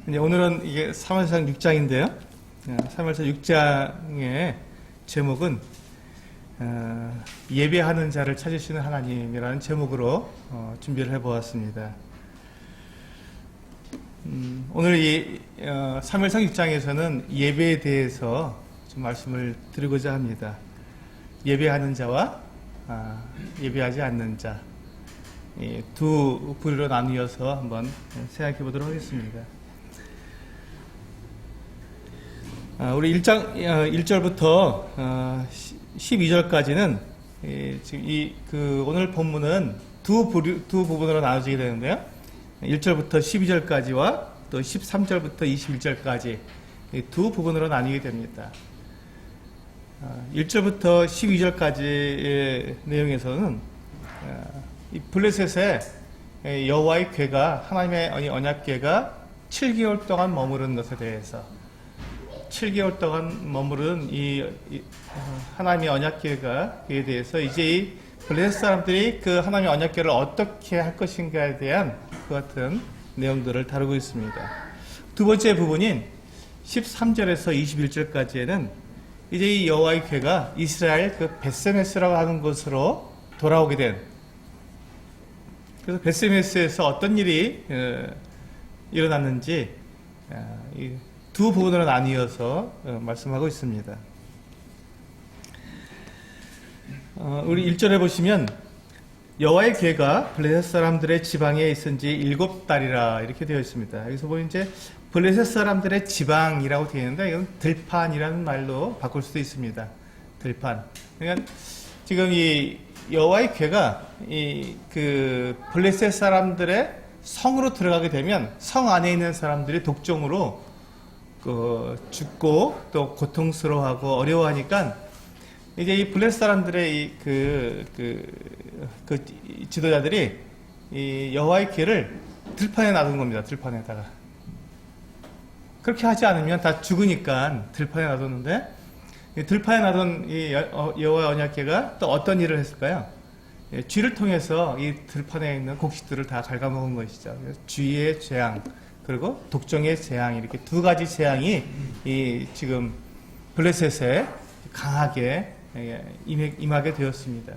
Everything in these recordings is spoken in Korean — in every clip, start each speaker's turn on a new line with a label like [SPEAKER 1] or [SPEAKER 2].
[SPEAKER 1] 이제 오늘은 이게 사무엘상 6장인데요. 사무엘상 6장의 제목은 예배하는 자를 찾으시는 하나님이라는 제목으로 준비를 해보았습니다. 오늘 이 사무엘상 6장에서는 예배에 대해서 좀 말씀을 드리고자 합니다. 예배하는 자와 예배하지 않는 자, 두 부류로 나뉘어서 한번 생각해 보도록 하겠습니다. 우리 1절부터 12절까지는 지금 오늘 본문은 두 부분으로 나눠지게 되는데요. 1절부터 12절까지와 또 13절부터 21절까지 두 부분으로 나뉘게 됩니다. 1절부터 12절까지의 내용에서는 이 블레셋의 여호와의 궤가, 하나님의 언약궤가 7개월 동안 머무른 것에 대해서, 7개월 동안 머무른 이 하나님의 언약궤에 대해서 이제 이 블레셋 사람들이 그 하나님의 언약궤를 어떻게 할 것인가에 대한 그 같은 내용들을 다루고 있습니다. 두 번째 부분인 13절에서 21절까지에는 이제 이 여호와의 궤가 이스라엘 그 벳세메스라고 하는 곳으로 돌아오게 된, 그래서 벳세메스에서 어떤 일이 일어났는지 이 두 부분으로 나뉘어서 말씀하고 있습니다. 우리 1절에 보시면 여호와의 궤가 블레셋 사람들의 지방에 있은 지 7달이라 이렇게 되어 있습니다. 여기서 보면 이제 블레셋 사람들의 지방이라고 되어 있는데 이건 들판이라는 말로 바꿀 수도 있습니다. 들판. 그러니까 지금 이 여호와의 궤가 그 블레셋 사람들의 성으로 들어가게 되면 성 안에 있는 사람들이 독종으로 죽고 또 고통스러워하고 어려워하니까 이제 이 블레셋 사람들의 그 지도자들이 이 여호와의 궤를 들판에 놔둔 겁니다. 들판에다가. 그렇게 하지 않으면 다 죽으니까 들판에 놔뒀는데, 들판에 놔둔 이 여호와의 언약궤가 또 어떤 일을 했을까요? 쥐를 통해서 이 들판에 있는 곡식들을 다 갉아먹은 것이죠. 쥐의 재앙, 그리고 독종의 재앙, 이렇게 두 가지 재앙이 지금 블레셋에 강하게 임하게 되었습니다.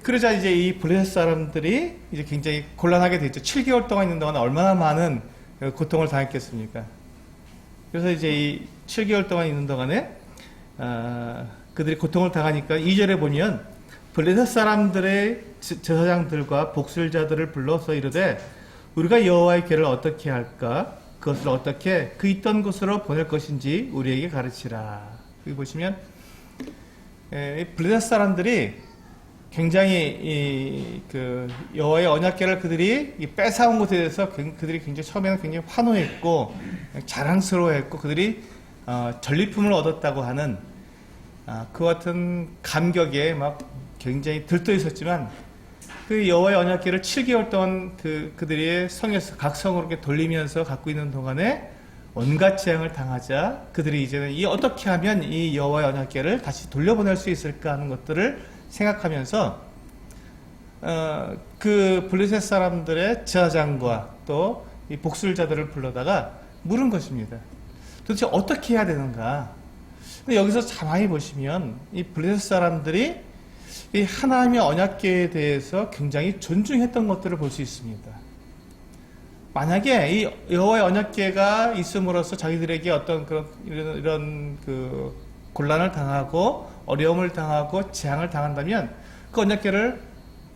[SPEAKER 1] 그러자 이제 이 블레셋 사람들이 이제 굉장히 곤란하게 됐죠. 7개월 동안 있는 동안 얼마나 많은 고통을 당했겠습니까? 그래서 이제 이 7개월 동안 있는 동안에 그들이 고통을 당하니까 2절에 보면 블레셋 사람들의 제사장들과 복술자들을 불러서 이르되 우리가 여호와의 궤를 어떻게 할까? 그것을 어떻게 그 있던 곳으로 보낼 것인지 우리에게 가르치라. 여기 보시면 블레셋 사람들이 굉장히 그 여호와의 언약궤를 그들이 뺏어온 것에 대해서 그들이 굉장히 처음에는 굉장히 환호했고 자랑스러워했고 그들이 전리품을 얻었다고 하는 그 같은 감격에 막 굉장히 들떠 있었지만, 그 여호와의 언약궤를 7개월 동안 그들이 성에서 각 성으로 이렇게 돌리면서 갖고 있는 동안에 온갖 재앙을 당하자 그들이 이제는 어떻게 하면 이 여호와의 언약궤를 다시 돌려보낼 수 있을까 하는 것들을 생각하면서 그 블레셋 사람들의 제사장과 또 이 복술자들을 불러다가 물은 것입니다. 도대체 어떻게 해야 되는가? 근데 여기서 가만히 보시면 이 블레셋 사람들이 이 하나님의 언약궤에 대해서 굉장히 존중했던 것들을 볼 수 있습니다. 만약에 이 여호와의 언약궤가 있음으로써 자기들에게 어떤 이런 그 곤란을 당하고 어려움을 당하고 재앙을 당한다면 그 언약궤를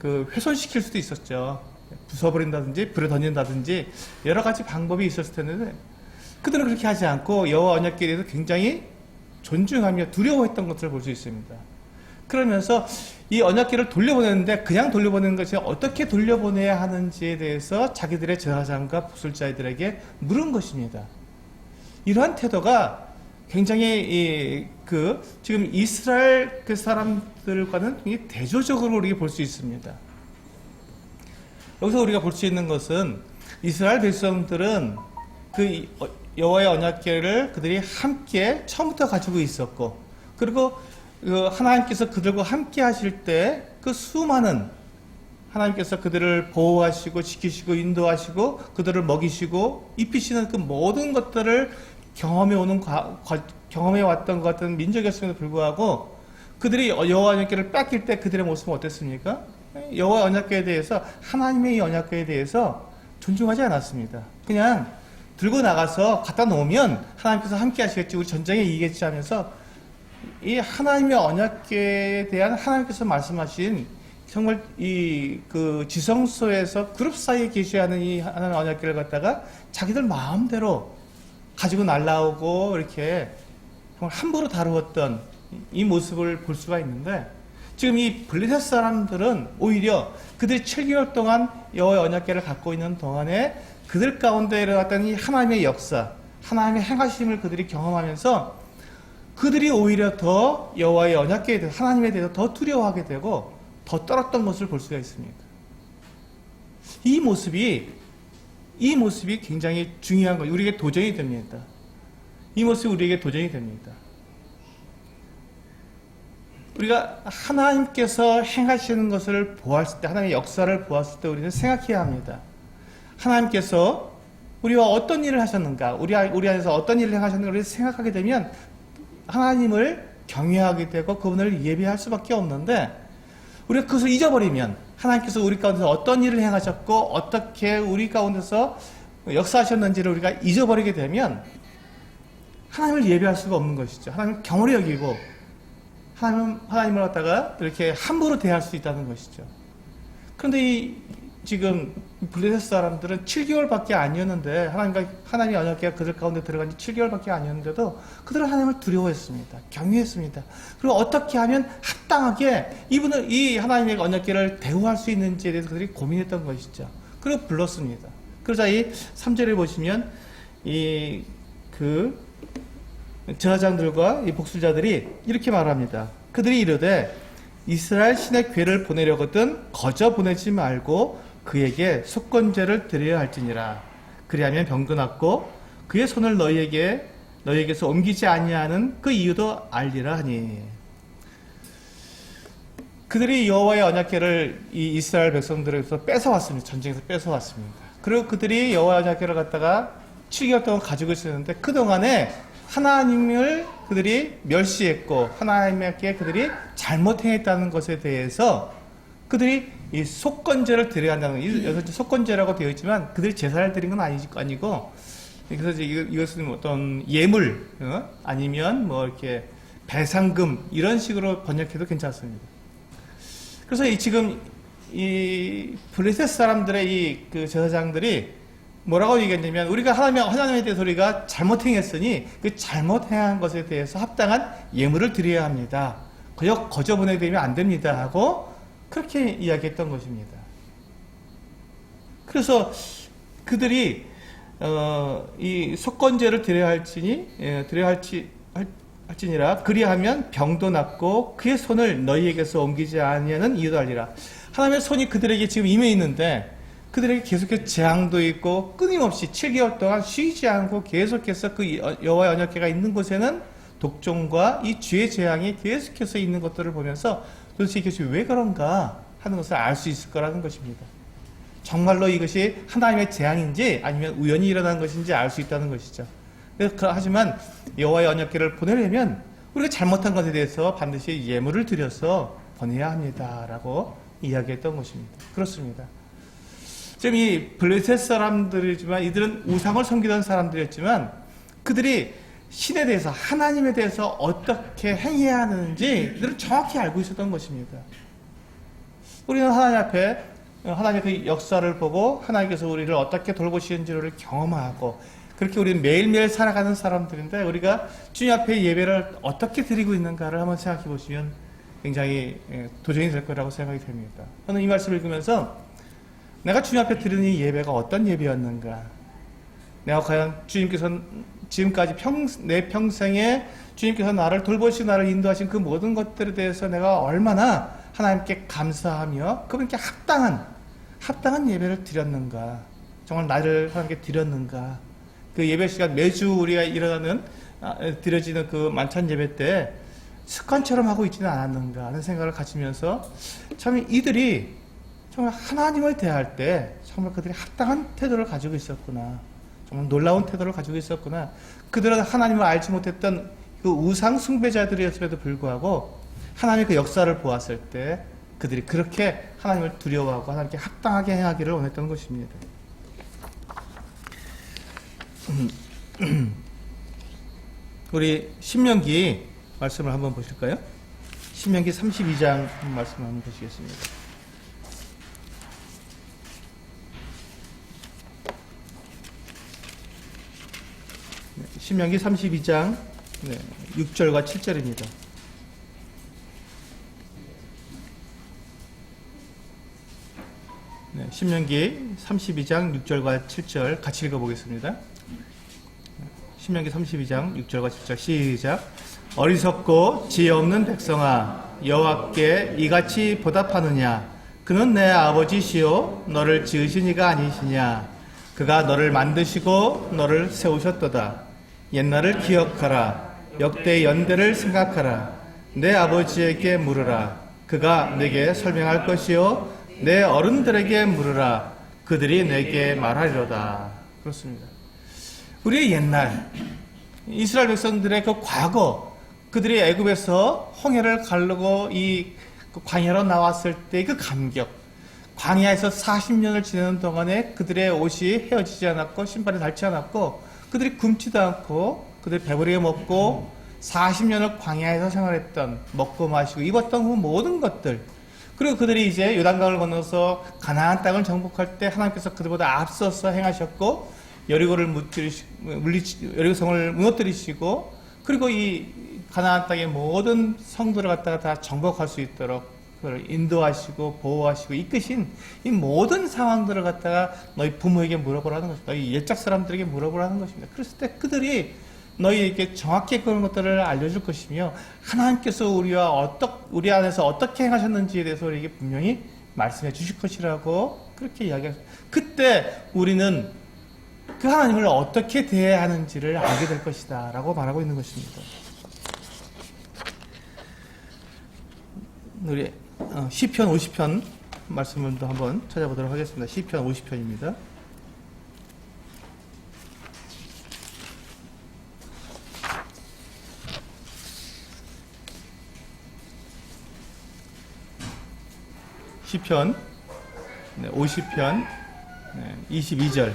[SPEAKER 1] 훼손시킬 수도 있었죠. 부숴버린다든지 불에 던진다든지 여러 가지 방법이 있었을 텐데, 그들은 그렇게 하지 않고 여호와 언약궤에 대해서 굉장히 존중하며 두려워했던 것을 볼 수 있습니다. 그러면서 이 언약궤를 돌려보내는데 그냥 돌려보내는 것이 어떻게 돌려보내야 하는지에 대해서 자기들의 제사장과 복술자들에게 물은 것입니다. 이러한 태도가 굉장히 지금 이스라엘 그 사람들과는 굉장히 대조적으로 우리가 볼 수 있습니다. 여기서 우리가 볼 수 있는 것은 이스라엘 백성들은 그 여호와의 언약궤를 그들이 함께 처음부터 가지고 있었고, 그리고 하나님께서 그들과 함께 하실 때 그 수많은 하나님께서 그들을 보호하시고 지키시고 인도하시고 그들을 먹이시고 입히시는 그 모든 것들을 경험해 왔던 것 같은 민족이었음에도 불구하고 그들이 여호와 언약궤를 뺏길 때 그들의 모습은 어땠습니까? 여호와 언약궤에 대해서 하나님의 이 언약궤에 대해서 존중하지 않았습니다. 그냥 들고 나가서 갖다 놓으면 하나님께서 함께 하시겠지, 우리 전쟁에 이기겠지 하면서 이 하나님의 언약궤에 대한 하나님께서 말씀하신 정말 그 지성소에서 그룹 사이에 계시하는 이 하나님의 언약궤를 갖다가 자기들 마음대로 가지고 날라오고 이렇게 정말 함부로 다루었던 이 모습을 볼 수가 있는데, 지금 이 블레셋 사람들은 오히려 그들이 7개월 동안 여호와의 언약궤를 갖고 있는 동안에 그들 가운데 일어났던 이 하나님의 역사, 하나님의 행하심을 그들이 경험하면서 그들이 오히려 더 여호와의 언약궤에 대해서, 하나님에 대해서 더 두려워하게 되고 더 떨었던 것을 볼 수가 있습니다. 이 모습이 굉장히 중요한 거예요. 우리에게 도전이 됩니다. 이 모습이 우리에게 도전이 됩니다. 우리가 하나님께서 행하시는 것을 보았을 때, 하나님의 역사를 보았을 때 우리는 생각해야 합니다. 하나님께서 우리와 어떤 일을 하셨는가, 우리 안에서 어떤 일을 행하셨는가를 생각하게 되면 하나님을 경외하게 되고 그분을 예배할 수밖에 없는데, 우리가 그것을 잊어버리면, 하나님께서 우리 가운데서 어떤 일을 행하셨고 어떻게 우리 가운데서 역사하셨는지를 우리가 잊어버리게 되면 하나님을 예배할 수가 없는 것이죠. 하나님을 경홀히 여기고 하나님을 갖다가 이렇게 함부로 대할 수 있다는 것이죠. 그런데 지금 블레셋 사람들은 7개월밖에 아니었는데, 하나님의 언약궤가 그들 가운데 들어간 지 7개월밖에 아니었는데도 그들은 하나님을 두려워했습니다. 경외했습니다. 그리고 어떻게 하면 합당하게 이 하나님의 언약궤를 대우할 수 있는지에 대해서 그들이 고민했던 것이죠. 그리고 불렀습니다. 그러자 이 3절을 보시면 제사장들과 이 복술자들이 이렇게 말합니다. 그들이 이르되 이스라엘 신의 궤를 보내려거든 거저 보내지 말고 그에게 속건제를 드려야 할지니라. 그리하면 병도 낫고 그의 손을 너희에게서 옮기지 아니하는 그 이유도 알리라 하니. 그들이 여호와의 언약궤를 이 이스라엘 백성들에게서 뺏어왔습니다. 전쟁에서 뺏어왔습니다. 그리고 그들이 여호와의 언약궤를 갖다가 7개월 동안 가지고 있었는데, 그동안에 하나님을 그들이 멸시했고 하나님께 그들이 잘못 행했다는 것에 대해서 그들이 이 속건제를 드려야 한다는, 여기서 속건제라고 되어 있지만 그들이 제사를 드린 건 아니고, 그래서 이것은 어떤 예물, 아니면 뭐 이렇게 배상금, 이런 식으로 번역해도 괜찮습니다. 그래서 지금 이 블레셋 사람들의 그 제사장들이 뭐라고 얘기했냐면, 우리가 하나님에 대해서 우리가 잘못 행했으니 그 잘못 행한 것에 대해서 합당한 예물을 드려야 합니다. 거저 보내되면 안 됩니다 하고 그렇게 이야기했던 것입니다. 그래서 그들이 이 속건제를 드려야 할지니라. 그리하면 병도 낫고 그의 손을 너희에게서 옮기지 아니하는 이유도 알리라. 하나님의 손이 그들에게 지금 임해 있는데, 그들에게 계속해서 재앙도 있고 끊임없이 7개월 동안 쉬지 않고 계속해서 그 여호와의 언약궤가 있는 곳에는 독종과 이 죄의 재앙이 계속해서 있는 것들을 보면서 도대체 이것이 왜 그런가 하는 것을 알 수 있을 거라는 것입니다. 정말로 이것이 하나님의 재앙인지 아니면 우연히 일어난 것인지 알 수 있다는 것이죠. 하지만 여호와의 언약궤를 보내려면 우리가 잘못한 것에 대해서 반드시 예물을 드려서 보내야 합니다라고 이야기했던 것입니다. 그렇습니다. 지금 이 블레셋 사람들이지만 이들은 우상을 섬기던 사람들이었지만 그들이 신에 대해서, 하나님에 대해서 어떻게 행해야 하는지 그들은 정확히 알고 있었던 것입니다. 우리는 하나님 앞에 하나님의 그 역사를 보고 하나님께서 우리를 어떻게 돌보시는지를 경험하고 그렇게 우리는 매일매일 살아가는 사람들인데, 우리가 주님 앞에 예배를 어떻게 드리고 있는가를 한번 생각해 보시면 굉장히 도전이 될 거라고 생각이 됩니다. 저는 이 말씀을 읽으면서 내가 주님 앞에 드리는 이 예배가 어떤 예배였는가, 내가 과연 주님께서 지금까지 내 평생에 주님께서 나를 돌보시고 나를 인도하신 그 모든 것들에 대해서 내가 얼마나 하나님께 감사하며 그분께 합당한 예배를 드렸는가, 정말 나를 하나님께 드렸는가. 그 예배 시간 매주 우리가 드려지는 그 만찬 예배 때 습관처럼 하고 있지는 않았는가 하는 생각을 가지면서 참 이들이 정말 하나님을 대할 때 정말 그들이 합당한 태도를 가지고 있었구나. 정말 놀라운 태도를 가지고 있었구나. 그들은 하나님을 알지 못했던 그 우상 숭배자들이었음에도 불구하고 하나님의 그 역사를 보았을 때 그들이 그렇게 하나님을 두려워하고 하나님께 합당하게 행하기를 원했던 것입니다. 우리 신명기 말씀을 한번 보실까요? 신명기 32장 말씀을 한번 보시겠습니다. 신명기 32장 6절과 7절입니다. 신명기 32장 6절과 7절 같이 읽어보겠습니다. 신명기 32장 6절과 7절 시작. 어리석고 지혜 없는 백성아, 여호와께 이같이 보답하느냐? 그는 내 아버지시요 너를 지으신 이가 아니시냐? 그가 너를 만드시고 너를 세우셨도다. 옛날을 기억하라. 역대 연대를 생각하라. 내 아버지에게 물으라. 그가 내게 설명할 것이요 내 어른들에게 물으라. 그들이 내게 말하리로다. 그렇습니다. 우리의 옛날 이스라엘 백성들의 그 과거, 그들이 애굽에서 홍해를 가르고 이 광야로 나왔을 때 그 감격, 광야에서 40년을 지내는 동안에 그들의 옷이 헤어지지 않았고 신발이 닳지 않았고 그들이 굶지도 않고 그들이 배부르게 먹고 40년을 광야에서 생활했던, 먹고 마시고 입었던 그 모든 것들, 그리고 그들이 이제 요단강을 건너서 가나안 땅을 정복할 때 하나님께서 그들보다 앞서서 행하셨고 여리고성을 무너뜨리시고 그리고 이 가나안 땅의 모든 성들을 갖다가 다 정복할 수 있도록 그걸 인도하시고 보호하시고 이끄신 이 모든 상황들을 갖다가 너희 부모에게 물어보라는 것입니다. 너희 옛적 사람들에게 물어보라는 것입니다. 그랬을 때 그들이 너희에게 정확히 그런 것들을 알려줄 것이며 하나님께서 우리 안에서 어떻게 행하셨는지에 대해서 우리에게 분명히 말씀해 주실 것이라고 그렇게 이야기하셨습니다. 그때 우리는 그 하나님을 어떻게 대해야 하는지를 알게 될 것이다 라고 말하고 있는 것입니다. 우리 시편 50편 말씀을 또 한번 찾아보도록 하겠습니다. 시편 50편입니다. 시편 50편 22절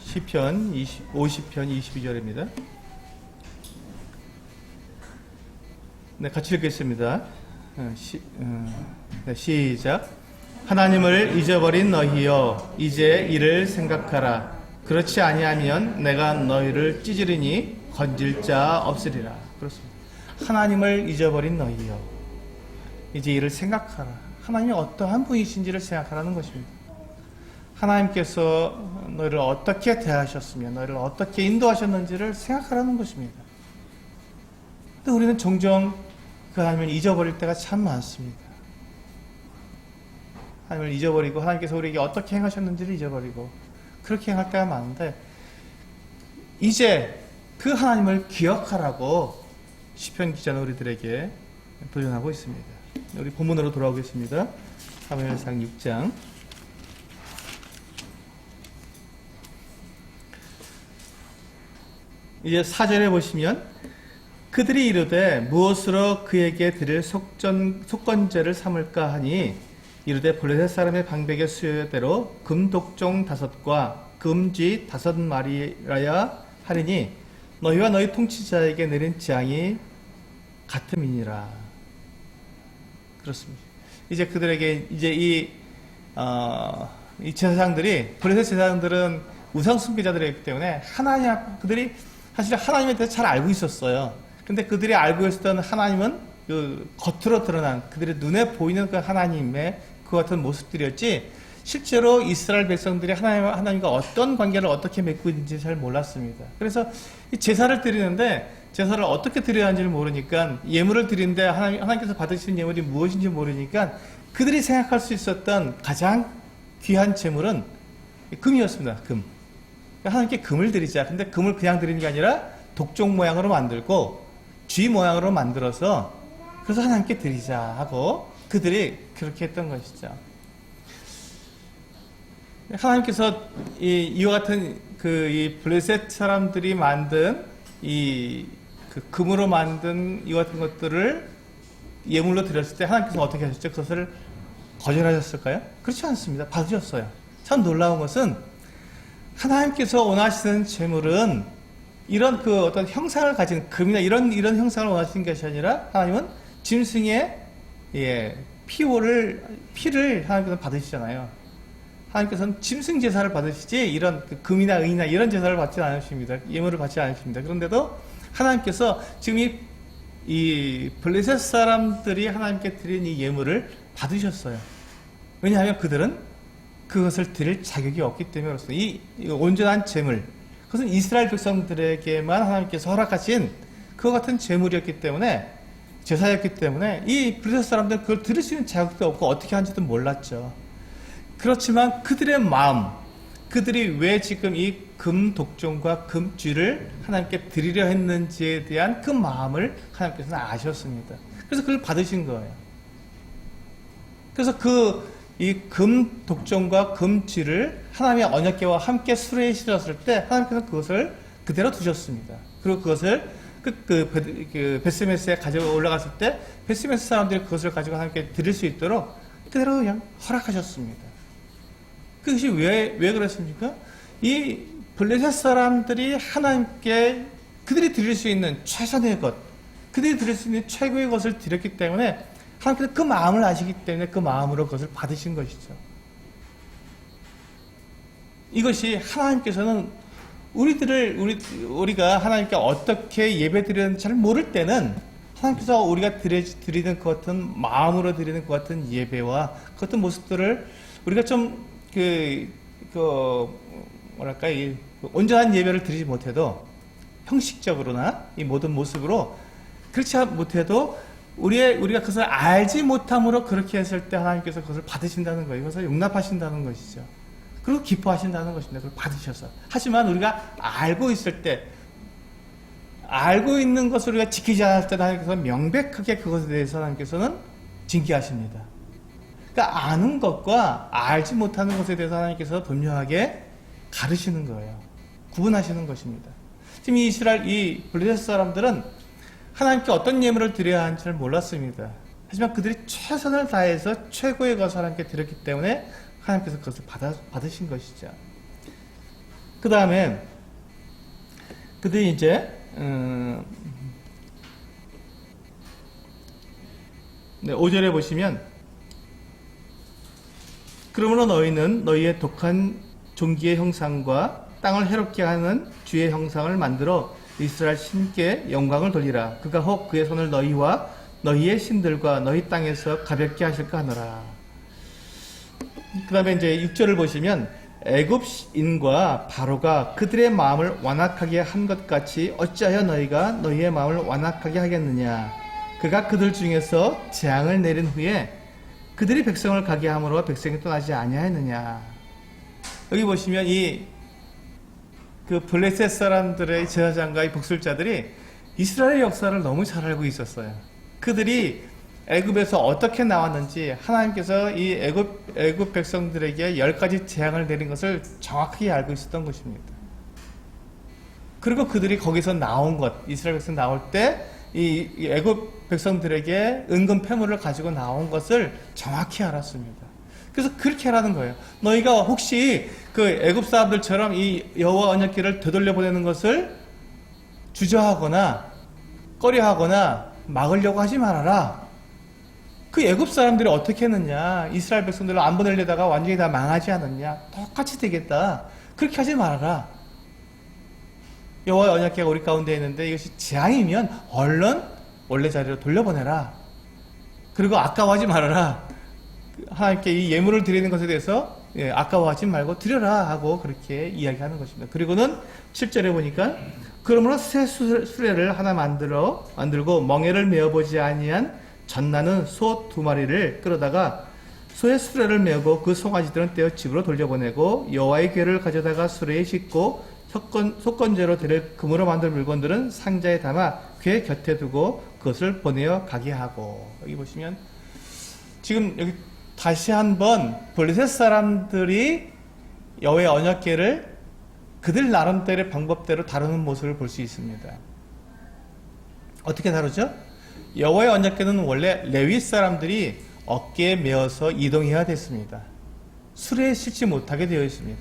[SPEAKER 1] 시편 50편 22절입니다. 같이 읽겠습니다. 시작. 하나님을 잊어버린 너희여 이제 이를 생각하라. 그렇지 아니하면 내가 너희를 찢으리니 건질 자 없으리라. 그렇습니다. 하나님을 잊어버린 너희여 이제 이를 생각하라. 하나님이 어떠한 분이신지를 생각하라는 것입니다. 하나님께서 너희를 어떻게 대하셨으며 너희를 어떻게 인도하셨는지를 생각하라는 것입니다. 근데 우리는 종종 그 하나님을 잊어버릴 때가 참 많습니다. 하나님을 잊어버리고 하나님께서 우리에게 어떻게 행하셨는지를 잊어버리고 그렇게 행할 때가 많은데 이제 그 하나님을 기억하라고 시편 기자는 우리들에게 도전하고 있습니다. 우리 본문으로 돌아오겠습니다. 사무엘상 6장 이제 4절에 보시면 그들이 이르되 무엇으로 그에게 드릴 속건제를 삼을까 하니 이르되 블레셋 사람의 방백의 수요대로 금독종 5과 금쥐 5마리라야 하리니 너희와 너희 통치자에게 내린 재앙이 같음이니라. 그렇습니다. 이제 그들에게 이제 이 제사장들이 블레셋 제사장들은 우상 숭배자들이었기 때문에 그들이 사실 하나님에 대해서 잘 알고 있었어요. 근데 그들이 알고 있었던 하나님은 그 겉으로 드러난 그들의 눈에 보이는 그 하나님의 그 같은 모습들이었지 실제로 이스라엘 백성들이 하나님과 어떤 관계를 어떻게 맺고 있는지 잘 몰랐습니다. 그래서 이 제사를 드리는데 제사를 어떻게 드려야 하는지를 모르니까 예물을 드리는데 하나님께서 받으시는 예물이 무엇인지 모르니까 그들이 생각할 수 있었던 가장 귀한 제물은 금이었습니다. 금. 하나님께 금을 드리자. 근데 금을 그냥 드리는 게 아니라 독종 모양으로 만들고 쥐 모양으로 만들어서 그래서 하나님께 드리자 하고 그들이 그렇게 했던 것이죠. 하나님께서 이와 같은 이 블레셋 사람들이 만든 그 금으로 만든 이와 같은 것들을 예물로 드렸을 때 하나님께서 어떻게 하셨죠? 그것을 거절하셨을까요? 그렇지 않습니다. 받으셨어요. 참 놀라운 것은 하나님께서 원하시는 제물은 이런 그 어떤 형상을 가진 금이나 이런 형상을 원하시는 것이 아니라 하나님은 짐승의 피를 하나님께서 받으시잖아요. 하나님께서는 짐승 제사를 받으시지 이런 그 금이나 은이나 이런 제사를 받지 않으십니다. 예물을 받지 않으십니다. 그런데도 하나님께서 지금 이 블레셋 사람들이 하나님께 드린 이 예물을 받으셨어요. 왜냐하면 그들은 그것을 드릴 자격이 없기 때문에 그렇습니다. 이 온전한 제물, 그것은 이스라엘 백성들에게만 하나님께서 허락하신 그와 같은 제물이었기 때문에, 제사였기 때문에 이 블레셋 사람들은 그걸 드릴 수 있는 자격도 없고 어떻게 하는지도 몰랐죠. 그렇지만 그들의 마음, 그들이 왜 지금 이 금 독종과 금쥐를 하나님께 드리려 했는지에 대한 그 마음을 하나님께서는 아셨습니다. 그래서 그걸 받으신 거예요. 그래서 이 금 독종과 금쥐를 하나님의 언약궤와 함께 수레에 실었을 때 하나님께서 그것을 그대로 두셨습니다. 그리고 그것을 베스메스에 가지고 올라갔을 때 베스메스 사람들이 그것을 가지고 하나님께 드릴 수 있도록 그대로 그냥 허락하셨습니다. 그것이 왜 그랬습니까? 이 블레셋 사람들이 하나님께 그들이 드릴 수 있는 최선의 것, 그들이 드릴 수 있는 최고의 것을 드렸기 때문에 하나님께서 그 마음을 아시기 때문에 그 마음으로 그것을 받으신 것이죠. 이것이 하나님께서는 우리가 하나님께 어떻게 예배드리는지 잘 모를 때는 하나님께서 우리가 드리는 그 같은 마음으로 드리는 그 같은 예배와 그 같은 모습들을 우리가 좀 온전한 예배를 드리지 못해도 형식적으로나 이 모든 모습으로 그렇지 못해도 우리가 그것을 알지 못함으로 그렇게 했을 때 하나님께서 그것을 받으신다는 거예요. 그것을 용납하신다는 것이죠. 그리고 기뻐하신다는 것입니다. 그걸 받으셔서. 하지만 우리가 알고 있을 때, 알고 있는 것을 우리가 지키지 않을 때 하나님께서 명백하게 그것에 대해서 하나님께서는 징계하십니다. 그러니까 아는 것과 알지 못하는 것에 대해서 하나님께서 분명하게 가르시는 거예요. 구분하시는 것입니다. 지금 이 블레셋 사람들은 하나님께 어떤 예물을 드려야 하는지를 몰랐습니다. 하지만 그들이 최선을 다해서 최고의 것을 하나님께 드렸기 때문에 하나님께서 그것을 받으신 것이죠. 그 다음에 그들이 이제 5절에 보시면 그러므로 너희는 너희의 독한 종기의 형상과 땅을 해롭게 하는 쥐의 형상을 만들어 이스라엘 신께 영광을 돌리라. 그가 혹 그의 손을 너희와 너희의 신들과 너희 땅에서 가볍게 하실까 하노라. 그 다음에 이제 6절을 보시면 애굽인과 바로가 그들의 마음을 완악하게 한 것 같이 어찌하여 너희가 너희의 마음을 완악하게 하겠느냐. 그가 그들 중에서 재앙을 내린 후에 그들이 백성을 가게 함으로 백성이 떠나지 아니하였느냐. 여기 보시면 그 블레셋 사람들의 제사장과 이 복술자들이 이스라엘의 역사를 너무 잘 알고 있었어요. 그들이 애굽에서 어떻게 나왔는지 하나님께서 이 애굽 백성들에게 10가지 재앙을 내린 것을 정확하게 알고 있었던 것입니다. 그리고 그들이 거기서 나온 것, 이스라엘 백성 나올 때 이 애굽 백성들에게 은금 패물을 가지고 나온 것을 정확히 알았습니다. 그래서 그렇게 하라는 거예요. 너희가 혹시 그 애굽 사람들처럼 이 여호와 언약궤를 되돌려 보내는 것을 주저하거나 꺼려하거나 막으려고 하지 말아라. 그 애굽 사람들이 어떻게 했느냐? 이스라엘 백성들을 안 보내려다가 완전히 다 망하지 않았냐? 똑같이 되겠다. 그렇게 하지 말아라. 여호와의 언약궤가 우리 가운데 있는데 이것이 재앙이면 얼른 원래 자리로 돌려보내라. 그리고 아까워하지 말아라. 하나님께 이 예물을 드리는 것에 대해서 아까워하지 말고 드려라 하고 그렇게 이야기하는 것입니다. 그리고는 7절에 보니까 그러므로 새 수레를 하나 만들고 멍에를 메어보지 아니한 전나는 소 2마리를 끌어다가 소의 수레를 메고 그 송아지들은 떼어 집으로 돌려보내고 여호와의 궤를 가져다가 수레에 싣고 속건제로 드릴 금으로 만든 물건들은 상자에 담아 궤 곁에 두고 그것을 보내어 가게 하고. 여기 보시면 지금 여기 다시 한번 블레셋 사람들이 여호와의 언약궤를 그들 나름대로의 방법대로 다루는 모습을 볼 수 있습니다. 어떻게 다루죠? 여호와의 언약궤는 원래 레위 사람들이 어깨에 메어서 이동해야 됐습니다. 수레에 실지 못하게 되어 있습니다.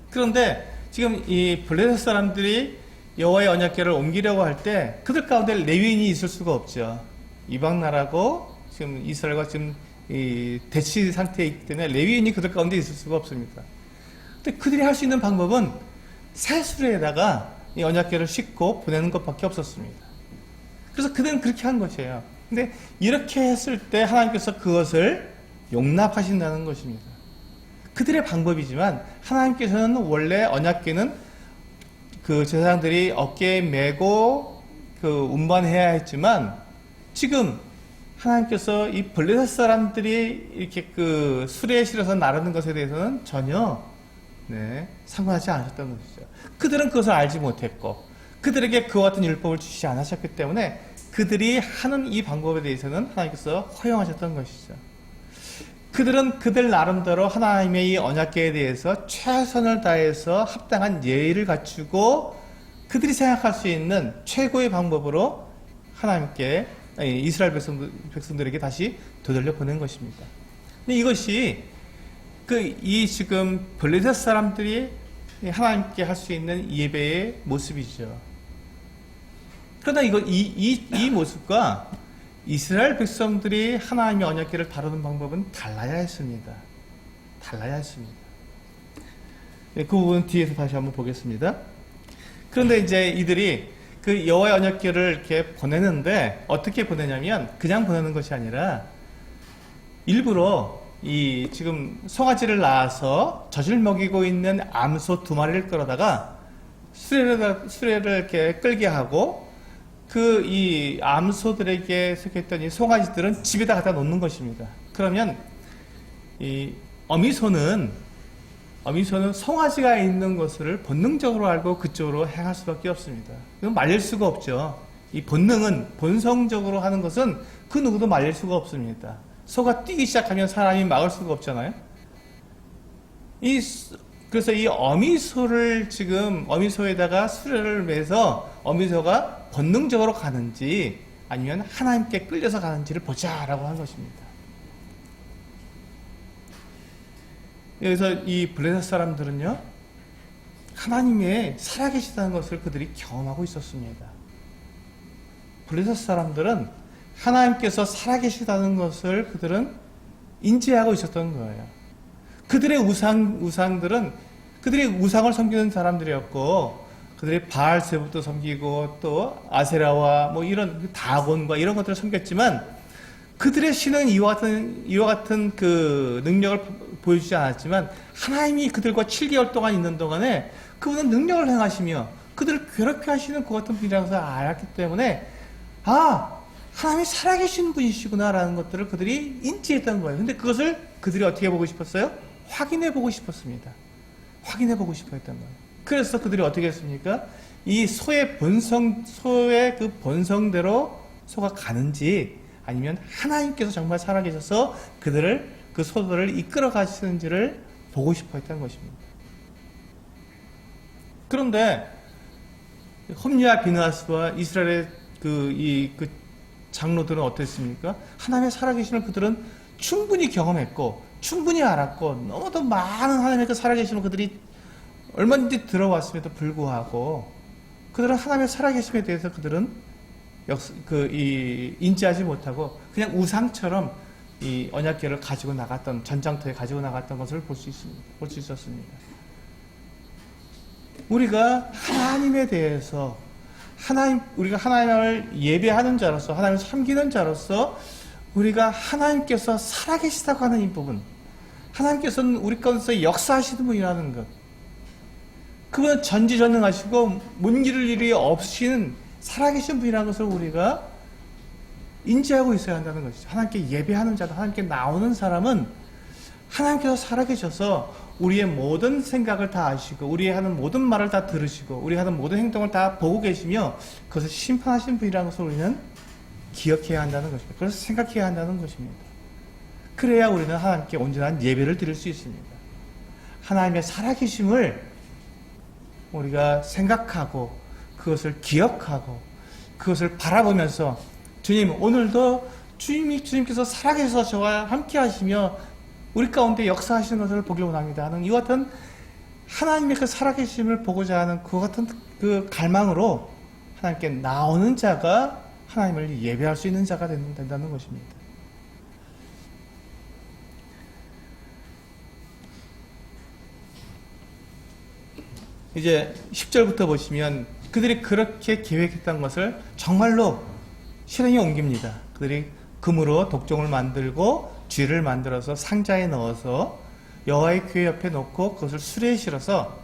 [SPEAKER 1] 그런데 지금 이 블레셋 사람들이 여호와의 언약궤를 옮기려고 할 때 그들 가운데 레위인이 있을 수가 없죠. 이방 나라고 지금 이스라엘과 지금 이 대치 상태에 있기 때문에 레위인이 그들 가운데 있을 수가 없습니다. 근데 그들이 할 수 있는 방법은 새 수레에다가 이 언약궤를 싣고 보내는 것밖에 없었습니다. 그래서 그들은 그렇게 한 것이에요. 근데 이렇게 했을 때 하나님께서 그것을 용납하신다는 것입니다. 그들의 방법이지만 하나님께서는 원래 언약궤는 그 제사장들이 어깨에 메고 그 운반해야 했지만 지금 하나님께서 이 블레셋 사람들이 이렇게 그 수레에 실어서 나르는 것에 대해서는 전혀 상관하지 않으셨던 것이죠. 그들은 그것을 알지 못했고 그들에게 그와 같은 율법을 주시지 않으셨기 때문에 그들이 하는 이 방법에 대해서는 하나님께서 허용하셨던 것이죠. 그들은 그들 나름대로 하나님의 이 언약궤에 대해서 최선을 다해서 합당한 예의를 갖추고 그들이 생각할 수 있는 최고의 방법으로 하나님께 이스라엘 백성들에게 다시 되돌려 보낸 것입니다. 근데 이것이 이 지금 블레셋 사람들이 하나님께 할 수 있는 예배의 모습이죠. 그러나 이 모습과 이스라엘 백성들이 하나님의 언약궤를 다루는 방법은 달라야 했습니다. 달라야 했습니다. 그 부분 뒤에서 다시 한번 보겠습니다. 그런데 이제 이들이 그 여호와의 언약궤를 이렇게 보내는데 어떻게 보내냐면 그냥 보내는 것이 아니라 일부러 이 지금 송아지를 낳아서 젖을 먹이고 있는 암소 2마리를 끌어다가 수레를 이렇게 끌게 하고 그 이 암소들에게 속했던 이 송아지들은 집에다 갖다 놓는 것입니다. 그러면 이 어미소는 송아지가 있는 것을 본능적으로 알고 그쪽으로 행할 수밖에 없습니다. 이건 말릴 수가 없죠. 이 본능은 본성적으로 하는 것은 그 누구도 말릴 수가 없습니다. 소가 뛰기 시작하면 사람이 막을 수가 없잖아요. 그래서 이 어미소에다가 수레를 매서 어미소가 본능적으로 가는지 아니면 하나님께 끌려서 가는지를 보자라고 한 것입니다. 여기서 이 블레셋 사람들은요, 하나님의 살아계시다는 것을 그들이 경험하고 있었습니다. 블레셋 사람들은 하나님께서 살아계시다는 것을 그들은 인지하고 있었던 거예요. 그들의 우상들은 그들이 우상을 섬기는 사람들이었고, 그들이 바알세부도 섬기고 또 아세라와 뭐 이런 다곤과 이런 것들을 섬겼지만 그들의 신은 이와 같은 그 능력을 보여주지 않았지만 하나님이 그들과 7개월 동안 있는 동안에 그분은 능력을 행하시며 그들을 괴롭게 하시는 그 같은 분이라는 것을 알았기 때문에 하나님이 살아계신 분이시구나라는 것들을 그들이 인지했던 거예요. 근데 그것을 그들이 어떻게 보고 싶었어요? 확인해 보고 싶었습니다. 확인해 보고 싶어 했던 거예요. 그래서 그들이 어떻게 했습니까? 이 소의 그 본성대로 소가 가는지 아니면 하나님께서 정말 살아계셔서 그 소들을 이끌어 가시는지를 보고 싶어 했던 것입니다. 그런데 홈리와 비느하스와 이스라엘의 그 장로들은 어땠습니까? 하나님의 살아계심을 그들은 충분히 경험했고 충분히 알았고 너무도 많은 하나님의 그 살아계심을 그들이 얼마든지 들어왔음에도 불구하고 그들은 하나님의 살아계심에 대해서 그들은 인지하지 못하고 그냥 우상처럼 이 언약궤를 가지고 나갔던 전장터에 가지고 나갔던 것을 볼 수 있었습니다. 우리가 하나님에 대해서 우리가 하나님을 예배하는 자로서 하나님을 섬기는 자로서 우리가 하나님께서 살아계시다고 하는 이 부분, 하나님께서는 우리 가운데서 역사하시는 분이라는 것, 그분은 전지전능하시고 못 이룰 일이 없으신 살아계신 분이라는 것을 우리가 인지하고 있어야 한다는 것이죠. 하나님께 예배하는 자도 하나님께 나오는 사람은 하나님께서 살아계셔서 우리의 모든 생각을 다 아시고 우리의 하는 모든 말을 다 들으시고 우리 하는 모든 행동을 다 보고 계시며 그것을 심판하신 분이라는 것을 우리는 기억해야 한다는 것입니다. 그래서 생각해야 한다는 것입니다. 그래야 우리는 하나님께 온전한 예배를 드릴 수 있습니다. 하나님의 살아계심을 우리가 생각하고 그것을 기억하고 그것을 바라보면서 주님, 오늘도 주님께서 살아계셔서 저와 함께 하시며 우리 가운데 역사하시는 것을 보길 원합니다 하는 이와 같은 하나님의 그 살아계심을 보고자 하는 그와 같은 그 갈망으로 하나님께 나오는 자가 하나님을 예배할 수 있는 자가 된다는 것입니다. 이제 10절부터 보시면 그들이 그렇게 계획했던 것을 정말로 실행에 옮깁니다. 그들이 금으로 독종을 만들고 쥐를 만들어서 상자에 넣어서 여호와의 교회 옆에 놓고 그것을 수레에 실어서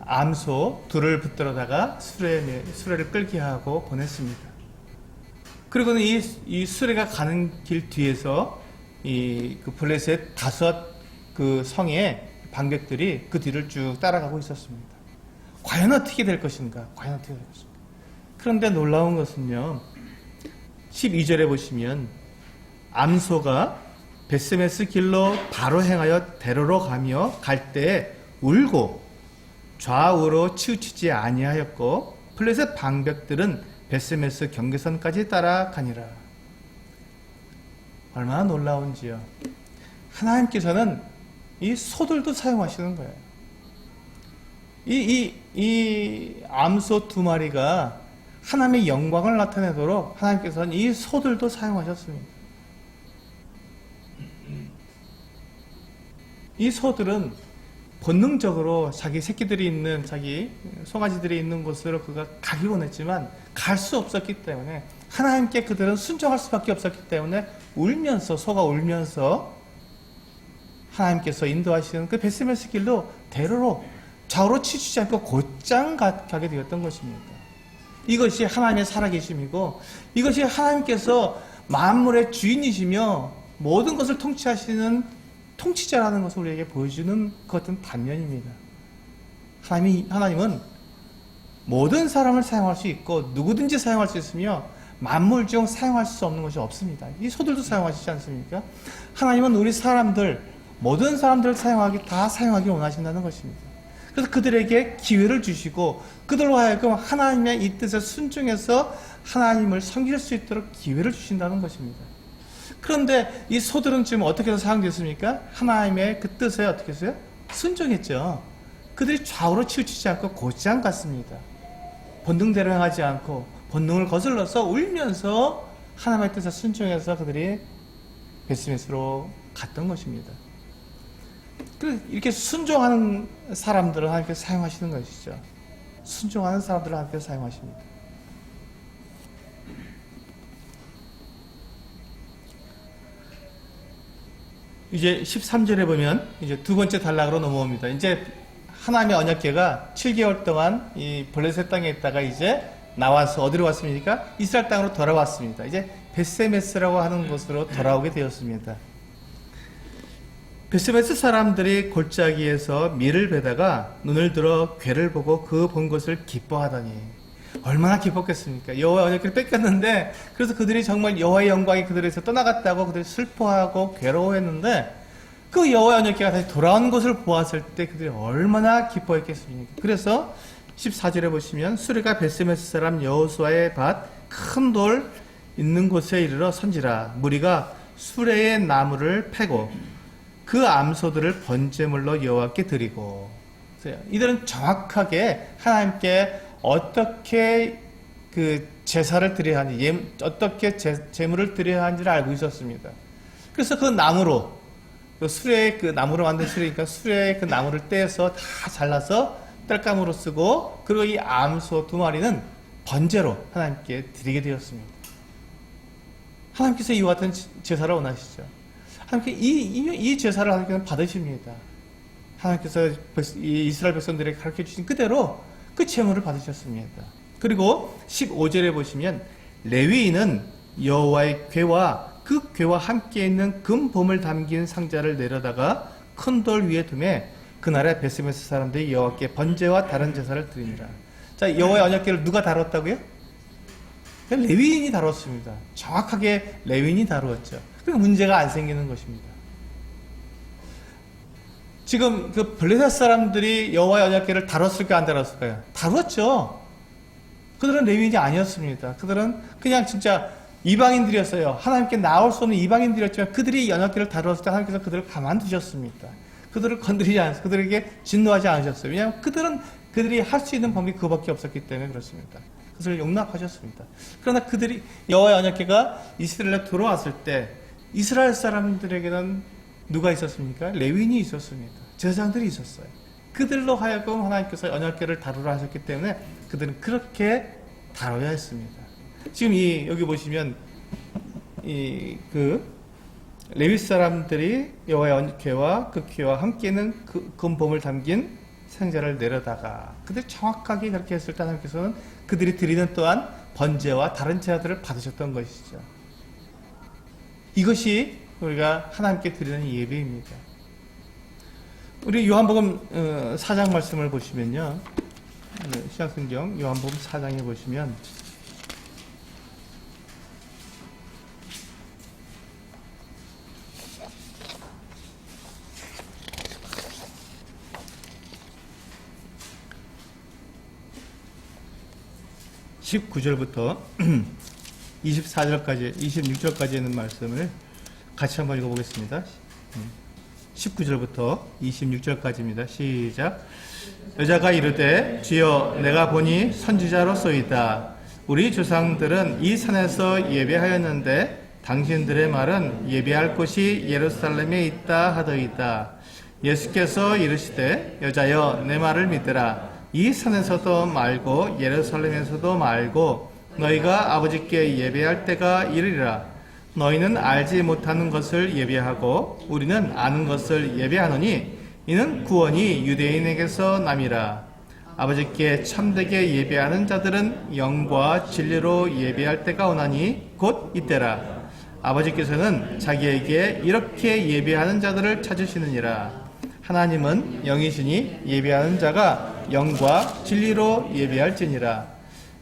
[SPEAKER 1] 암소 둘을 붙들어다가 수레를 끌게 하고 보냈습니다. 그리고는 이 수레가 가는 길 뒤에서 그 블레셋 5 성의 방백들이 그 뒤를 쭉 따라가고 있었습니다. 과연 어떻게 될 것인가? 과연 어떻게 될 것인가? 그런데 놀라운 것은요, 12절에 보시면 암소가 베스메스 길로 바로 행하여 대로로 가며 갈 때에 울고 좌우로 치우치지 아니하였고 블레셋 방백들은 베스메스 경계선까지 따라가니라. 얼마나 놀라운지요. 하나님께서는 이 소들도 사용하시는 거예요. 이 암소 2마리가 하나님의 영광을 나타내도록 하나님께서는 이 소들도 사용하셨습니다. 이 소들은 본능적으로 자기 새끼들이 있는, 자기 송아지들이 있는 곳으로 그가 가기 원했지만 갈 수 없었기 때문에 하나님께 그들은 순종할 수밖에 없었기 때문에 울면서, 소가 울면서 하나님께서 인도하시는 그 베스메스 길로 대로로 좌우로 치우치지 않고 곧장 가게 되었던 것입니다. 이것이 하나님의 살아계심이고 이것이 하나님께서 만물의 주인이시며 모든 것을 통치하시는 통치자라는 것을 우리에게 보여주는 그 같은 단면입니다. 하나님은 모든 사람을 사용할 수 있고 누구든지 사용할 수 있으며 만물 중 사용할 수 없는 것이 없습니다. 이 소들도 사용하시지 않습니까? 하나님은 우리 사람들, 모든 사람들을 다 사용하기 원하신다는 것입니다. 그래서 그들에게 기회를 주시고 그들로 하여금 하나님의 이 뜻에 순종해서 하나님을 섬길 수 있도록 기회를 주신다는 것입니다. 그런데 이 소들은 지금 어떻게 해서 사용됐습니까? 하나님의 그 뜻에 어떻게 했어요? 순종했죠. 그들이 좌우로 치우치지 않고 곧장 갔습니다. 본능대로 행하지 않고 본능을 거슬러서 울면서 하나님의 뜻에 순종해서 그들이 베스메스로 갔던 것입니다. 이렇게 순종하는 사람들을 하나님께서 사용하시는 것이죠. 순종하는 사람들을 하나님께서 사용하십니다. 이제 13절에 보면 이제 2번째 단락으로 넘어옵니다. 이제 하나님의 언약궤가 7개월 동안 이 블레셋 땅에 있다가 이제 나와서 어디로 왔습니까? 이스라엘 땅으로 돌아왔습니다. 이제 베스메스라고 하는 곳으로 돌아오게 되었습니다. 베스메스 사람들이 골짜기에서 밀을 베다가 눈을 들어 궤를 보고 그 본 것을 기뻐하더니 얼마나 기뻤겠습니까? 여호와의 언약궤를 뺏겼는데 그래서 그들이 정말 여호와의 영광이 그들에서 떠나갔다고 그들이 슬퍼하고 괴로워했는데 그 여호와의 언약궤가 다시 돌아온 것을 보았을 때 그들이 얼마나 기뻐했겠습니까? 그래서 14절에 보시면 수레가 베스메스 사람 여호수아의 밭 큰 돌 있는 곳에 이르러 선지라 무리가 수레의 나무를 패고 그 암소들을 번제물로 여호와께 드리고. 이들은 정확하게 하나님께 어떻게 그 제사를 드려야 하는지, 어떻게 제물을 드려야 하는지를 알고 있었습니다. 그래서 그 나무로, 그 수레의 그 나무로 만든 수레니까 수레의 그 나무를 떼서 다 잘라서 땔감으로 쓰고, 그리고 이 암소 2마리는 번제로 하나님께 드리게 되었습니다. 하나님께서 이와 같은 제사를 원하시죠. 하나님께 이 제사를 하나님께서 받으십니다. 하나님께서 이스라엘 백성들에게 가르쳐 주신 그대로 그 제물을 받으셨습니다. 그리고 15절에 보시면 레위인은 여호와의 궤와 그 궤와 함께 있는 금봄을 담긴 상자를 내려다가 큰 돌 위에 두매 그날에 베스메스 사람들이 여호와께 번제와 다른 제사를 드립니다. 자, 여호와의 언약궤를 누가 다뤘다고요? 레위인이 다뤘습니다. 정확하게 레위인이 다루었죠. 그러니까 문제가 안 생기는 것입니다. 지금 그 블레셋 사람들이 여호와의 언약궤를 다뤘을까 안 다뤘을까요? 다뤘죠. 그들은 레위인이 아니었습니다. 그들은 그냥 진짜 이방인들이었어요. 하나님께 나올 수 없는 이방인들이었지만 그들이 언약궤를 다뤘을 때 하나님께서 그들을 가만두셨습니다. 그들을 건드리지 않으셨어요. 그들에게 진노하지 않으셨어요. 왜냐하면 그들이 할 수 있는 방법이 그밖에 없었기 때문에 그렇습니다. 그것을 용납하셨습니다. 그러나 그들이 여호와의 언약궤가 이스라엘에 들어왔을 때 이스라엘 사람들에게는 누가 있었습니까? 레위인이 있었습니다. 제사장들이 있었어요. 그들로 하여금 하나님께서 언약궤를 다루라 하셨기 때문에 그들은 그렇게 다뤄야 했습니다. 지금 여기 보시면 레위 사람들이 여호와의 언약궤와 그 궤와 함께는 그 금봄을 담긴 상자를 내려다가 그들이 정확하게 그렇게 했을 때 하나님께서는 그들이 드리는 또한 번제와 다른 제사들을 받으셨던 것이죠. 이것이 우리가 하나님께 드리는 예배입니다. 우리 요한복음 4장 말씀을 보시면요. 신약성경 요한복음 4장에 보시면 19절부터 24절까지 26절까지 있는 말씀을 같이 한번 읽어보겠습니다. 19절부터 26절까지입니다. 시작. 여자가 이르되 주여 내가 보니 선지자로소이다. 우리 조상들은 이 산에서 예배하였는데 당신들의 말은 예배할 곳이 예루살렘에 있다 하더이다. 예수께서 이르시되 여자여 내 말을 믿으라. 이 산에서도 말고 예루살렘에서도 말고 너희가 아버지께 예배할 때가 이르리라. 너희는 알지 못하는 것을 예배하고 우리는 아는 것을 예배하노니 이는 구원이 유대인에게서 남이라. 아버지께 참되게 예배하는 자들은 영과 진리로 예배할 때가 오나니 곧 이때라. 아버지께서는 자기에게 이렇게 예배하는 자들을 찾으시느니라. 하나님은 영이시니 예배하는 자가 영과 진리로 예배할지니라.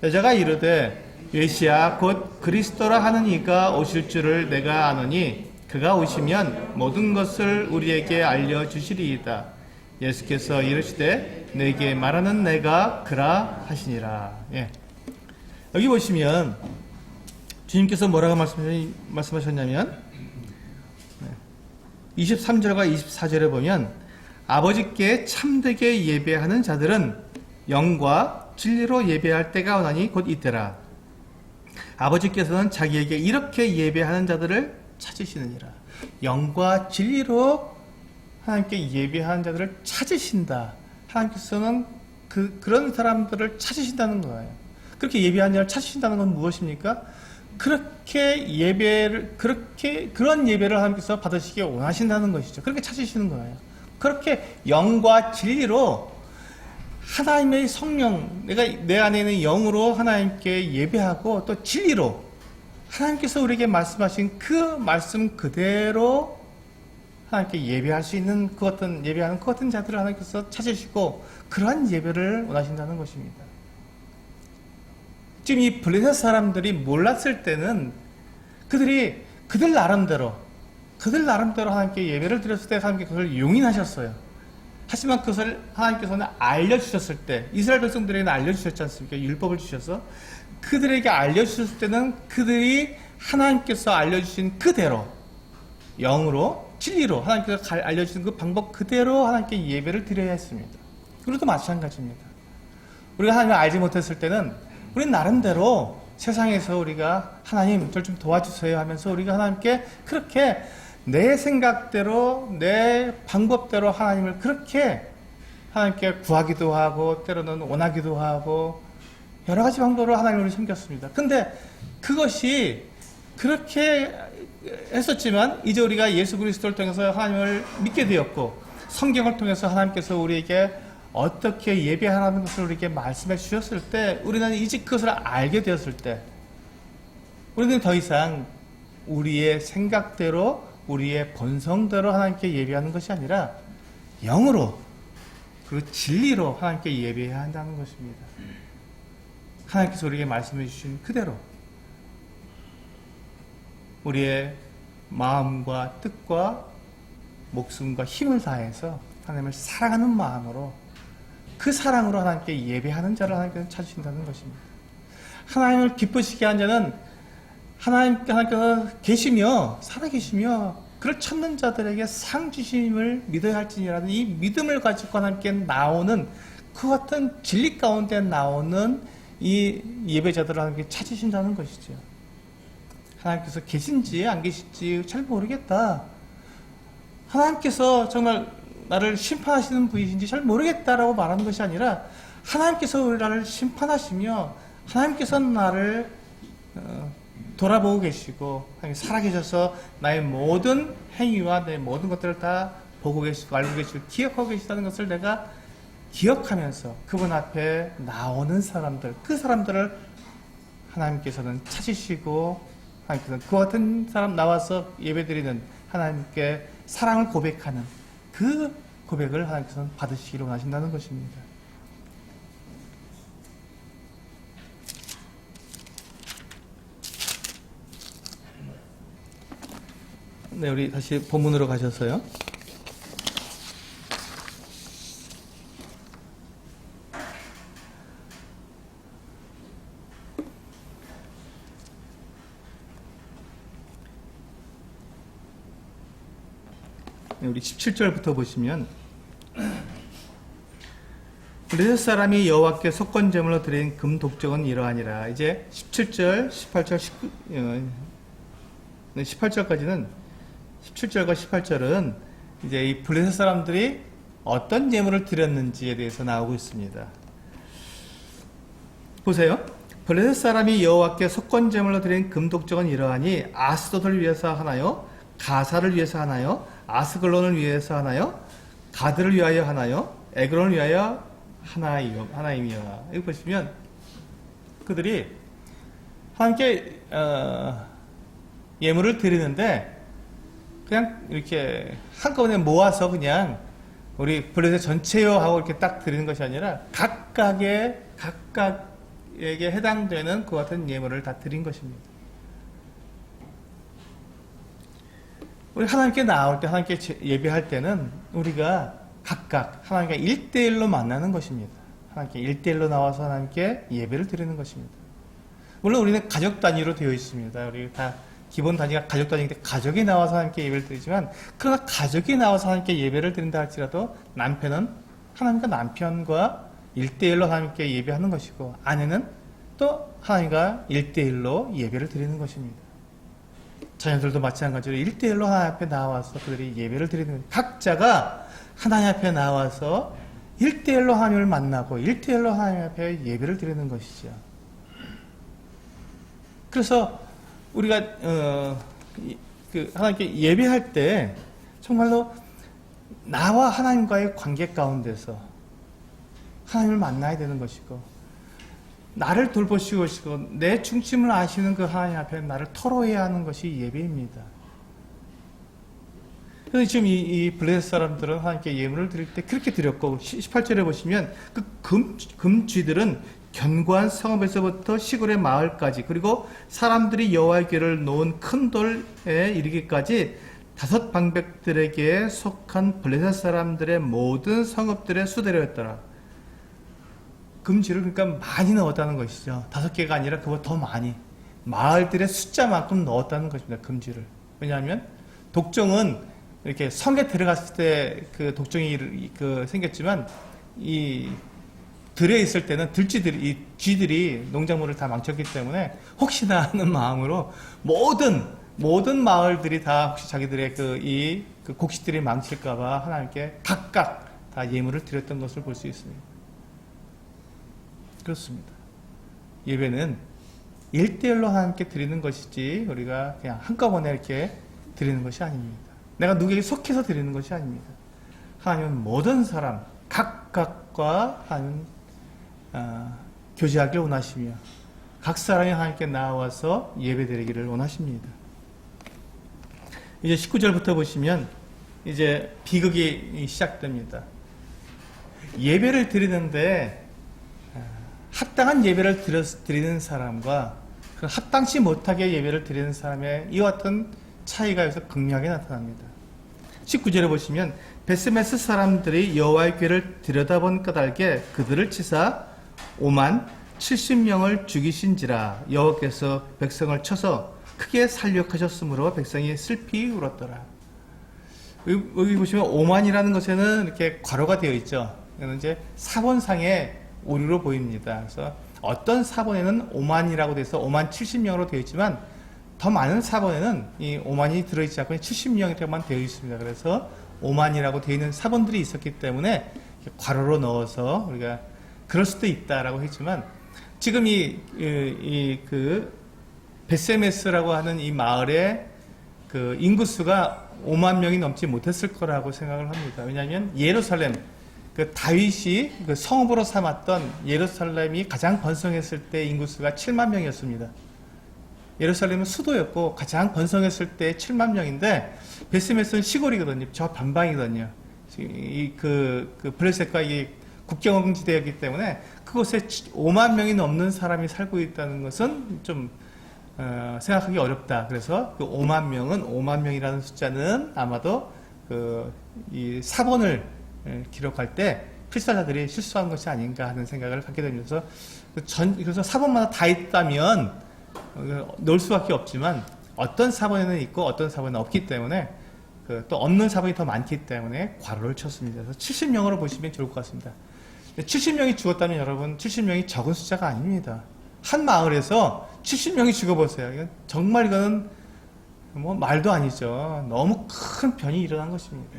[SPEAKER 1] 여자가 이르되 메시아 곧 그리스도라 하는 이가 오실 줄을 내가 아노니 그가 오시면 모든 것을 우리에게 알려주시리이다. 예수께서 이르시되 내게 말하는 내가 그라 하시니라. 예. 여기 보시면 주님께서 뭐라고 말씀하셨냐면 23절과 24절에 보면 아버지께 참되게 예배하는 자들은 영과 진리로 예배할 때가 오나니 곧 이때라. 아버지께서는 자기에게 이렇게 예배하는 자들을 찾으시느니라. 영과 진리로 하나님께 예배하는 자들을 찾으신다. 하나님께서는 그런 사람들을 찾으신다는 거예요. 그렇게 예배하는 자를 찾으신다는 건 무엇입니까? 그런 예배를 하나님께서 받으시기 원하신다는 것이죠. 그렇게 찾으시는 거예요. 그렇게 영과 진리로 하나님의 성령, 내 안에 있는 영으로 하나님께 예배하고 또 진리로 하나님께서 우리에게 말씀하신 그 말씀 그대로 하나님께 예배할 수 있는 예배하는 그 같은 자들을 하나님께서 찾으시고 그러한 예배를 원하신다는 것입니다. 지금 이 블레셋 사람들이 몰랐을 때는 그들 나름대로 하나님께 예배를 드렸을 때 하나님께 그것을 용인하셨어요. 하지만 그것을 하나님께서는 알려주셨을 때 이스라엘 백성들에게는 알려주셨지 않습니까? 율법을 주셔서 그들에게 알려주셨을 때는 그들이 하나님께서 알려주신 그대로 영으로 진리로 하나님께서 알려주신 그 방법 그대로 하나님께 예배를 드려야 했습니다. 우리도 마찬가지입니다. 우리가 하나님을 알지 못했을 때는 우리는 나름대로 세상에서 우리가 하나님 절 좀 도와주세요 하면서 우리가 하나님께 그렇게 내 생각대로 내 방법대로 하나님을 그렇게 하나님께 구하기도 하고 때로는 원하기도 하고 여러 가지 방법으로 하나님을 섬겼습니다. 근데 그것이 그렇게 했었지만 이제 우리가 예수 그리스도를 통해서 하나님을 믿게 되었고 성경을 통해서 하나님께서 우리에게 어떻게 예배하라는 것을 우리에게 말씀해 주셨을 때 우리는 이제 그것을 알게 되었을 때 우리는 더 이상 우리의 생각대로 우리의 본성대로 하나님께 예배하는 것이 아니라 영으로 그리고 진리로 하나님께 예배해야 한다는 것입니다. 하나님께서 우리에게 말씀해 주신 그대로 우리의 마음과 뜻과 목숨과 힘을 다해서 하나님을 사랑하는 마음으로 그 사랑으로 하나님께 예배하는 자를 하나님께서 찾으신다는 것입니다. 하나님을 기쁘시게 한 자는 하나님께서 계시며 살아계시며 그를 찾는 자들에게 상 주심을 믿어야 할지니라는 이 믿음을 가지고 하나님께 나오는 그 같은 진리 가운데 나오는 이 예배자들을 하나님께 찾으신다는 것이죠. 하나님께서 계신지 안 계신지 잘 모르겠다. 하나님께서 정말 나를 심판하시는 분이신지 잘 모르겠다라고 말하는 것이 아니라 하나님께서 우리를 심판하시며 하나님께서 나를 돌아보고 계시고 살아계셔서 나의 모든 행위와 내 모든 것들을 다 보고 계시고 알고 계시고 기억하고 계시다는 것을 내가 기억하면서 그분 앞에 나오는 사람들, 그 사람들을 하나님께서는 찾으시고 하나님께서는 그 같은 사람 나와서 예배드리는 하나님께 사랑을 고백하는 그 고백을 하나님께서는 받으시기를 원하신다는 것입니다. 네, 우리 다시 본문으로 가셔서요. 네, 우리 17절부터 보시면 블레셋 사람이 여호와께 속건제물로 드린 금 독적은 이러하니라. 이제 17절, 18절, 18절까지는 17절과 18절은 이제 이 블레셋 사람들이 어떤 예물을 드렸는지에 대해서 나오고 있습니다. 보세요. 블레셋 사람이 여호와께 속건제물로 드린 금 독적은 이러하니 아스돗을 위해서 하나요? 가사를 위해서 하나요? 아스글론을 위해서 하나요? 가드를 위하여 하나요? 에그론을 위하여 하나이며. 여기 보시면 그들이 하나님께 예물을 드리는데 그냥 이렇게 한꺼번에 모아서 그냥 우리 블레셋 전체요 하고 이렇게 딱 드리는 것이 아니라 각각에게 해당되는 그 같은 예물을 다 드린 것입니다. 우리 하나님께 나올 때, 하나님께 예배할 때는 우리가 각각 하나님과 1대1로 만나는 것입니다. 하나님께 1대1로 나와서 하나님께 예배를 드리는 것입니다. 물론 우리는 가족 단위로 되어 있습니다. 우리 다 기본 단위가 가족 단위인데 가족이 나와서 하나님께 예배를 드리지만 그러나 가족이 나와서 하나님께 예배를 드린다 할지라도 남편은 하나님과 남편과 1대1로 하나님께 예배하는 것이고 아내는 또 하나님과 1대1로 예배를 드리는 것입니다. 자녀들도 마찬가지로 1대1로 하나님 앞에 나와서 그들이 예배를 드리는 것입니다. 각자가 하나님 앞에 나와서 1대1로 하나님을 만나고 1대1로 하나님 앞에 예배를 드리는 것이죠. 그래서 우리가 하나님께 예배할 때 정말로 나와 하나님과의 관계 가운데서 하나님을 만나야 되는 것이고 나를 돌보시고 내 중심을 아시는 그 하나님 앞에 나를 털어야 하는 것이 예배입니다. 그래서 지금 이 블레셋 사람들은 하나님께 예물을 드릴 때 그렇게 드렸고 18절에 보시면 그 금쥐들은 견고한 성읍에서부터 시골의 마을까지 그리고 사람들이 여호와의 궤를 놓은 큰 돌에 이르기까지 5 방백들에게 속한 블레셋 사람들의 모든 성읍들의 수대로였더라. 금쥐를 그러니까 많이 넣었다는 것이죠. 5개가 아니라 그보다 더 많이 마을들의 숫자만큼 넣었다는 것입니다. 금쥐를. 왜냐하면 독종은 이렇게 성에 들어갔을 때 그 독종이 생겼지만 이 들에 있을 때는 이 쥐들이 농작물을 다 망쳤기 때문에 혹시나 하는 마음으로 모든 마을들이 다 혹시 자기들의 그 곡식들이 망칠까봐 하나님께 각각 다 예물을 드렸던 것을 볼 수 있습니다. 그렇습니다. 예배는 1대1로 하나님께 드리는 것이지 우리가 그냥 한꺼번에 이렇게 드리는 것이 아닙니다. 내가 누구에게 속해서 드리는 것이 아닙니다. 하나님은 모든 사람 각각과 하나님 교제하기를 원하시며 각 사람이 하나님께 나와서 예배드리기를 원하십니다. 이제 19절부터 보시면 이제 비극이 시작됩니다. 예배를 드리는데 합당한 예배를 드리는 사람과 합당치 못하게 예배를 드리는 사람의 이와 같은 차이가 여기서 극명하게 나타납니다. 19절에 보시면 베스메스 사람들이 여호와의 궤를 들여다본 까닭에 그들을 치사 5만 70명을 죽이신지라. 여호와께서 백성을 쳐서 크게 살육하셨으므로 백성이 슬피 울었더라. 여기 보시면 5만이라는 것에는 이렇게 괄호가 되어 있죠. 이거는 이제 사본상의 오류로 보입니다. 그래서 어떤 사본에는 5만이라고 돼서 5만 70명으로 되어 있지만 더 많은 사본에는 이 5만이 들어있지 않고 70명이라고만 되어 있습니다. 그래서 5만이라고 되어 있는 사본들이 있었기 때문에 괄호로 넣어서 우리가 그럴 수도 있다라고 했지만, 지금 그 베세메스라고 하는 이 마을의 그 인구수가 5만 명이 넘지 못했을 거라고 생각을 합니다. 왜냐하면 예루살렘, 그 다윗이 그 성읍으로 삼았던 예루살렘이 가장 번성했을 때 인구수가 7만 명이었습니다. 예루살렘은 수도였고 가장 번성했을 때 7만 명인데 베스메스는 시골이거든요. 저 변방이거든요. 그 블레셋과 이 국경지대였기 때문에 그곳에 5만 명이 넘는 사람이 살고 있다는 것은 좀 생각하기 어렵다. 그래서 그 5만 명은 5만 명이라는 숫자는 아마도 이 사본을 기록할 때 필사자들이 실수한 것이 아닌가 하는 생각을 갖게 되면서 그래서 사본마다 다 있다면 넣을 수밖에 없지만 어떤 사본에는 있고 어떤 사본에는 없기 때문에 또 없는 사본이 더 많기 때문에 괄호를 쳤습니다. 그래서 70명으로 보시면 좋을 것 같습니다. 70명이 죽었다면 여러분 70명이 적은 숫자가 아닙니다. 한 마을에서 70명이 죽어보세요. 정말 이거는 뭐 말도 아니죠. 너무 큰 변이 일어난 것입니다.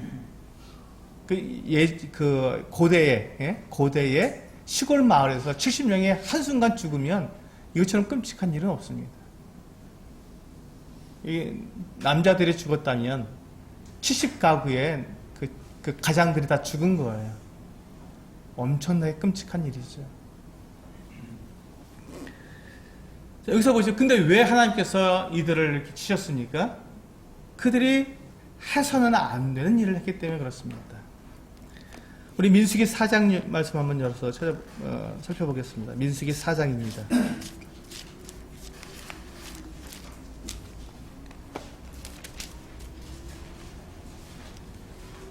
[SPEAKER 1] 그 고대의 시골 마을에서 70명이 한순간 죽으면 이것처럼 끔찍한 일은 없습니다. 남자들이 죽었다면 70가구의 그 가장들이 다 죽은 거예요. 엄청나게 끔찍한 일이죠. 자, 여기서 보시죠. 근데 왜 하나님께서 이들을 이렇게 치셨습니까? 그들이 해서는 안 되는 일을 했기 때문에 그렇습니다. 우리 민수기 4장 말씀 한번 열어서 살펴보겠습니다. 민수기 4장입니다.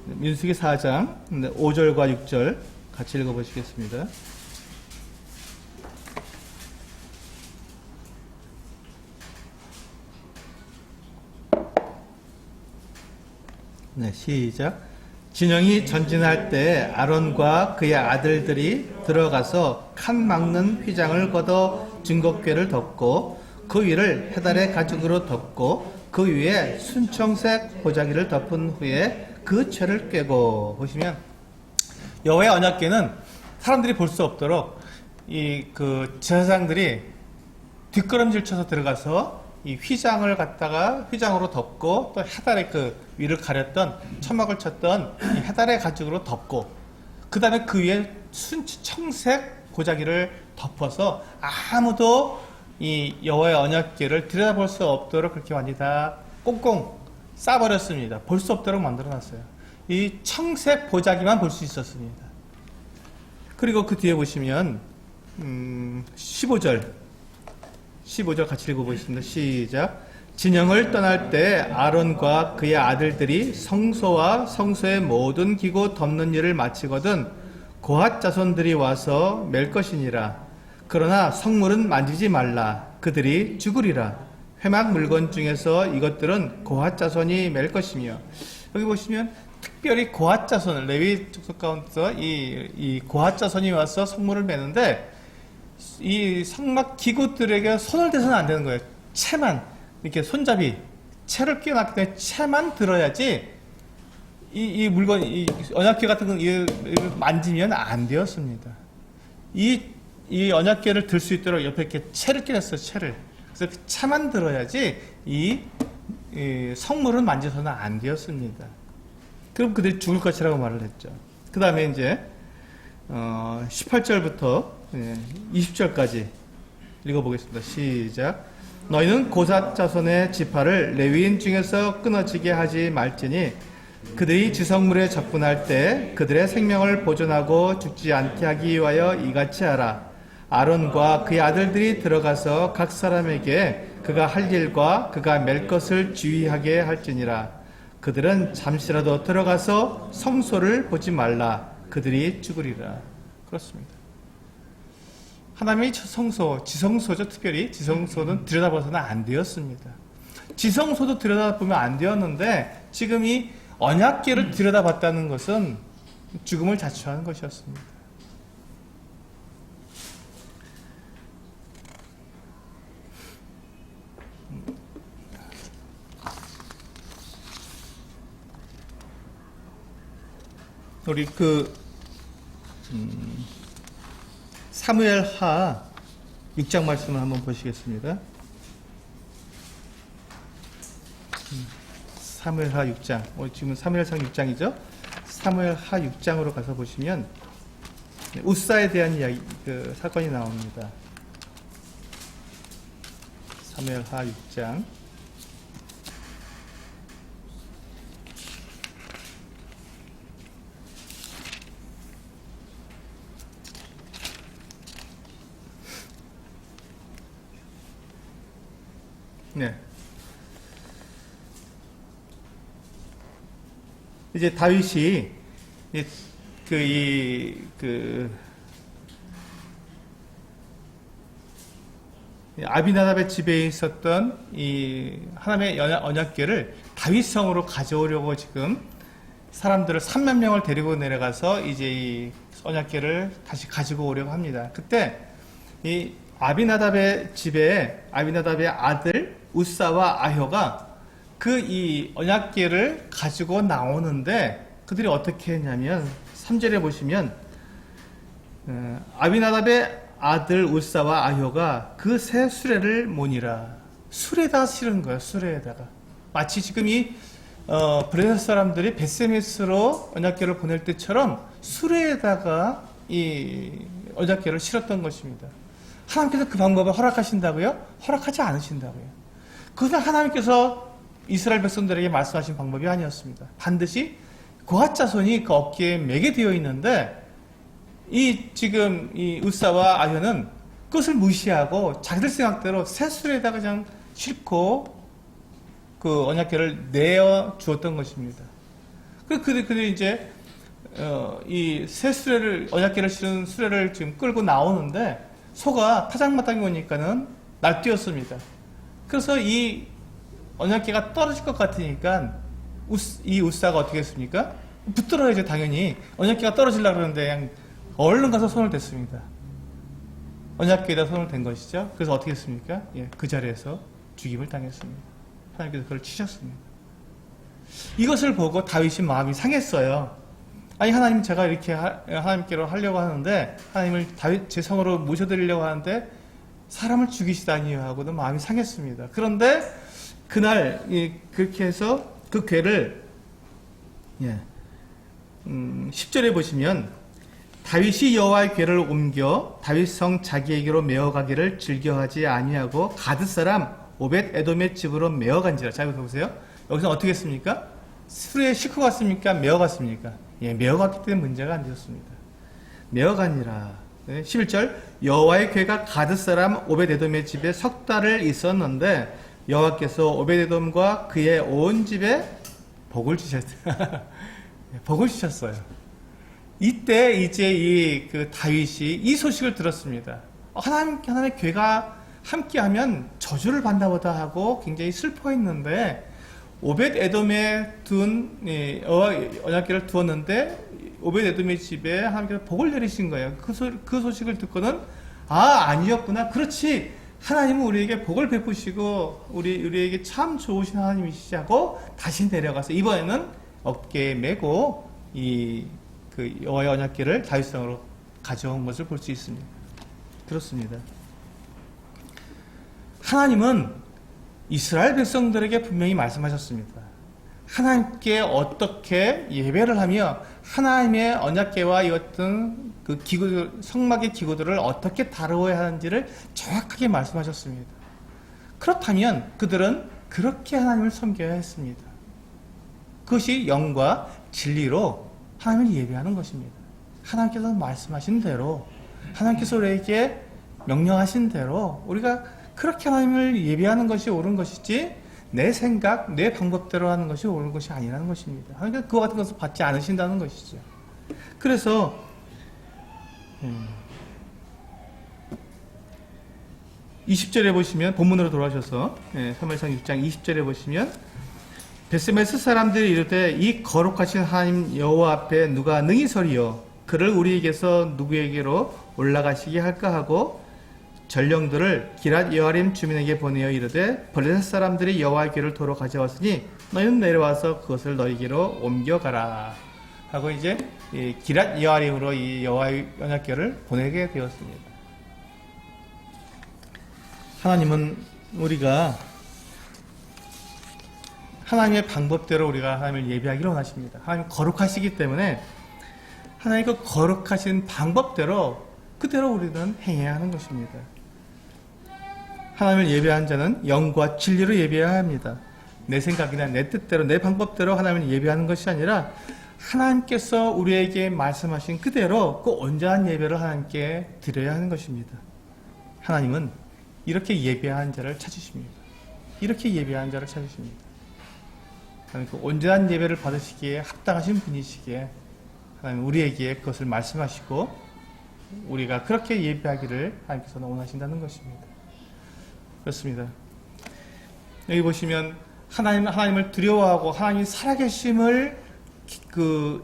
[SPEAKER 1] 민수기 4장 5절과 6절 같이 읽어보시겠습니다. 네, 시작. 진영이 전진할 때 아론과 그의 아들들이 들어가서 칸 막는 휘장을 걷어 증거궤를 덮고 그 위를 해달의 가죽으로 덮고 그 위에 순청색 보자기를 덮은 후에 그 채를 꿰고. 보시면 여호와의 언약궤는 사람들이 볼 수 없도록 제사장들이 뒷걸음질 쳐서 들어가서 이 휘장을 갖다가 휘장으로 덮고 또 해달의 그 위를 가렸던 천막을 쳤던 이 해달의 가죽으로 덮고 그 다음에 그 위에 순청색 보자기를 덮어서 아무도 이 여호와의 언약궤를 들여다볼 수 없도록 그렇게 완전히 다 꽁꽁 싸버렸습니다. 볼 수 없도록 만들어놨어요. 이 청색 보자기만 볼 수 있었습니다. 그리고 그 뒤에 보시면 15절 같이 읽어보겠습니다. 시작. 진영을 떠날 때 아론과 그의 아들들이 성소와 성소의 모든 기구 덮는 일을 마치거든 고핫 자손들이 와서 맬 것이니라. 그러나 성물은 만지지 말라. 그들이 죽으리라. 회막 물건 중에서 이것들은 고핫 자손이 맬 것이며. 여기 보시면 특별히 고핫 자손을 레위 족속 가운데서 이 고핫 자손이 와서 성물을 매는데 이 성막 기구들에게 손을 대서는 안 되는 거예요. 채만 이렇게 손잡이 채를 끼워놨기 때문에 채만 들어야지 이 물건 이 언약궤 같은 거 만지면 안 되었습니다. 이 언약궤를 들 수 있도록 옆에 이렇게 채를 끼웠어요. 채를. 그래서 그 채만 들어야지 이 성물은 만져서는 안 되었습니다. 그럼 그들이 죽을 것이라고 말을 했죠. 그 다음에 이제 18절부터 20절까지 읽어보겠습니다. 시작. 너희는 고삿 자손의 지파를 레위인 중에서 끊어지게 하지 말지니 그들이 지성물에 접근할 때 그들의 생명을 보존하고 죽지 않게 하기 위하여 이같이 하라. 아론과 그의 아들들이 들어가서 각 사람에게 그가 할 일과 그가 맬 것을 주의하게 할지니라. 그들은 잠시라도 들어가서 성소를 보지 말라. 그들이 죽으리라. 그렇습니다. 하나님의 성소, 지성소죠. 특별히 지성소는 들여다봐서는 안 되었습니다. 지성소도 들여다보면 안 되었는데 지금 이 언약궤를 들여다봤다는 것은 죽음을 자초하는 것이었습니다. 우리 사무엘하 6장 말씀을 한번 보시겠습니다. 사무엘하 6장. 지금 사무엘상 6장이죠. 사무엘하 6장으로 가서 보시면 우사에 대한 이야기, 사건이 나옵니다. 사무엘하 6장. 네. 이제 다윗이 아비나답의 집에 있었던 이 하나님의 언약궤를 다윗성으로 가져오려고 지금 사람들을 3만 명을 데리고 내려가서 이제 이 언약궤를 다시 가지고 오려고 합니다. 그때 이 아비나답의 집에 아비나답의 아들 우사와 아효가 이 언약궤를 가지고 나오는데 그들이 어떻게 했냐면 3절에 보시면 아비나답의 아들 우사와 아효가 그 새 수레를 모니라. 수레에다가 실은 거예요. 수레에다가. 마치 지금 이 브레스 사람들이 벳세메스로 언약궤를 보낼 때처럼 수레에다가 이 언약궤를 실었던 것입니다. 하나님께서 그 방법을 허락하신다고요? 허락하지 않으신다고요. 그것은 하나님께서 이스라엘 백성들에게 말씀하신 방법이 아니었습니다. 반드시 고핫 자손이 그 어깨에 매게 되어 있는데 지금 이 우사와 아효는 그것을 무시하고 자기들 생각대로 새 수레에다가 그냥 싣고 그 언약궤를 내어 주었던 것입니다. 그들이 이제 이 새 수레를 언약궤를 실은 수레를 지금 끌고 나오는데 소가 타작마당에 오니까는 날뛰었습니다. 그래서 이 언약궤가 떨어질 것 같으니까 이 우사가 어떻게 했습니까? 붙들어야죠. 당연히 언약궤가 떨어지려고 그러는데 그냥 얼른 가서 손을 댔습니다. 언약궤에다 손을 댄 것이죠. 그래서 어떻게 했습니까? 그 자리에서 죽임을 당했습니다. 하나님께서 그걸 치셨습니다. 이것을 보고 다윗이 마음이 상했어요. 아니 하나님, 제가 이렇게 하나님께로 하려고 하는데 하나님을 다윗 제 성으로 모셔드리려고 하는데 사람을 죽이시다니요 하고는 마음이 상했습니다. 그런데 그날 그렇게 해서 그 궤를 10절에 보시면 다윗이 여호와의 궤를 옮겨 다윗성 자기에게로 메어가기를 즐겨하지 아니하고 가드 사람 오벳 에돔의 집으로 메어간지라. 자, 보세요. 여기서 어떻게 했습니까? 수레에 싣고 갔습니까? 메어갔습니까? 메어갔기 때문에 문제가 안 되었습니다. 메어가니라. 11절 여호와의 궤가 가드 사람 오벳 에돔의 집에 석 달을 있었는데 여호와께서 오벳 에돔과 그의 온 집에 복을 주셨어요. 복을 주셨어요. 이때 이제 다윗이 이 소식을 들었습니다. 하나님의 궤가 함께하면 저주를 받나보다 하고 굉장히 슬퍼했는데 오벳 에돔에 둔 언약궤를 두었는데 오벳 에돔의 집에 하나님께서 복을 내리신 거예요. 그 소식을 듣고는 아니었구나. 그렇지. 하나님은 우리에게 복을 베푸시고 우리에게 참 좋으신 하나님이시지 하고 다시 내려가서 이번에는 어깨에 메고 여호와의 언약궤를 다윗성으로 가져온 것을 볼 수 있습니다. 그렇습니다. 하나님은 이스라엘 백성들에게 분명히 말씀하셨습니다. 하나님께 어떻게 예배를 하며 하나님의 언약궤와 이 어떤 그 기구, 성막의 기구들을 어떻게 다루어야 하는지를 정확하게 말씀하셨습니다. 그렇다면 그들은 그렇게 하나님을 섬겨야 했습니다. 그것이 영과 진리로 하나님을 예배하는 것입니다. 하나님께서 말씀하신 대로, 하나님께서 우리에게 명령하신 대로 우리가 그렇게 하나님을 예배하는 것이 옳은 것이지 내 생각, 내 방법대로 하는 것이 옳은 것이 아니라는 것입니다. 그러니까 그와 같은 것을 받지 않으신다는 것이죠. 그래서 20절에 보시면 본문으로 돌아오셔서 사무엘상 6장 20절에 보시면 베스메스 사람들이 이르되 이 거룩하신 하나님 여호와 앞에 누가 능히 서리요 그를 우리에게서 누구에게로 올라가시게 할까 하고 전령들을 기랏 여아림 주민에게 보내어 이르되 블레셋 사람들이 여호와의 궤를 도로 가져왔으니 너희는 내려와서 그것을 너희에게로 옮겨가라 하고 이제 기랏 여아림으로 이 여호와의 언약궤를 보내게 되었습니다. 하나님은 우리가 하나님의 방법대로 우리가 하나님을 예배하기를 원하십니다. 하나님 거룩하시기 때문에 하나님 그 거룩하신 방법대로 그대로 우리는 행해야 하는 것입니다. 하나님을 예배한 자는 영과 진리로 예배해야 합니다. 내 생각이나 내 뜻대로 내 방법대로 하나님을 예배하는 것이 아니라 하나님께서 우리에게 말씀하신 그대로 그 온전한 예배를 하나님께 드려야 하는 것입니다. 하나님은 이렇게 예배한 자를 찾으십니다. 이렇게 예배한 자를 찾으십니다. 하나님 그 온전한 예배를 받으시기에 합당하신 분이시기에 하나님 우리에게 그것을 말씀하시고 우리가 그렇게 예배하기를 하나님께서는 원하신다는 것입니다. 그렇습니다. 여기 보시면 하나님을 두려워하고 하나님 살아계심을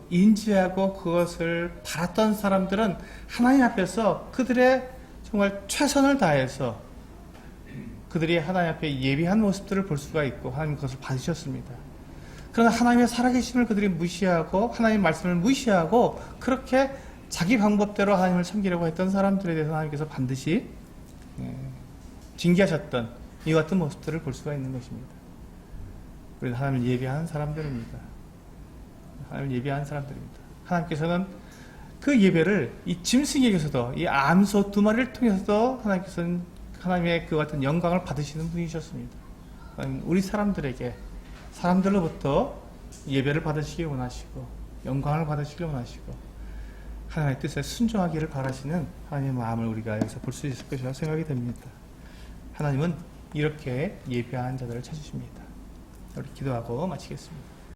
[SPEAKER 1] 인지하고 그것을 바랐던 사람들은 하나님 앞에서 그들의 정말 최선을 다해서 그들이 하나님 앞에 예비한 모습들을 볼 수가 있고 하나님 그것을 받으셨습니다. 그러나 하나님의 살아계심을 그들이 무시하고 하나님의 말씀을 무시하고 그렇게 자기 방법대로 하나님을 섬기려고 했던 사람들에 대해서 하나님께서 반드시 징계하셨던 이와 같은 모습들을 볼 수가 있는 것입니다. 우리는 하나님을 예배하는 사람들입니다. 하나님을 예배하는 사람들입니다. 하나님께서는 그 예배를 이 짐승에게서도 이 암소 2마리를 통해서도 하나님께서는 하나님의 그 같은 영광을 받으시는 분이셨습니다. 우리 사람들로부터 예배를 받으시길 원하시고 영광을 받으시길 원하시고 하나님의 뜻에 순종하기를 바라시는 하나님의 마음을 우리가 여기서 볼 수 있을 것이라고 생각이 됩니다. 하나님은 이렇게 예배한 자들을 찾으십니다. 우리 기도하고 마치겠습니다.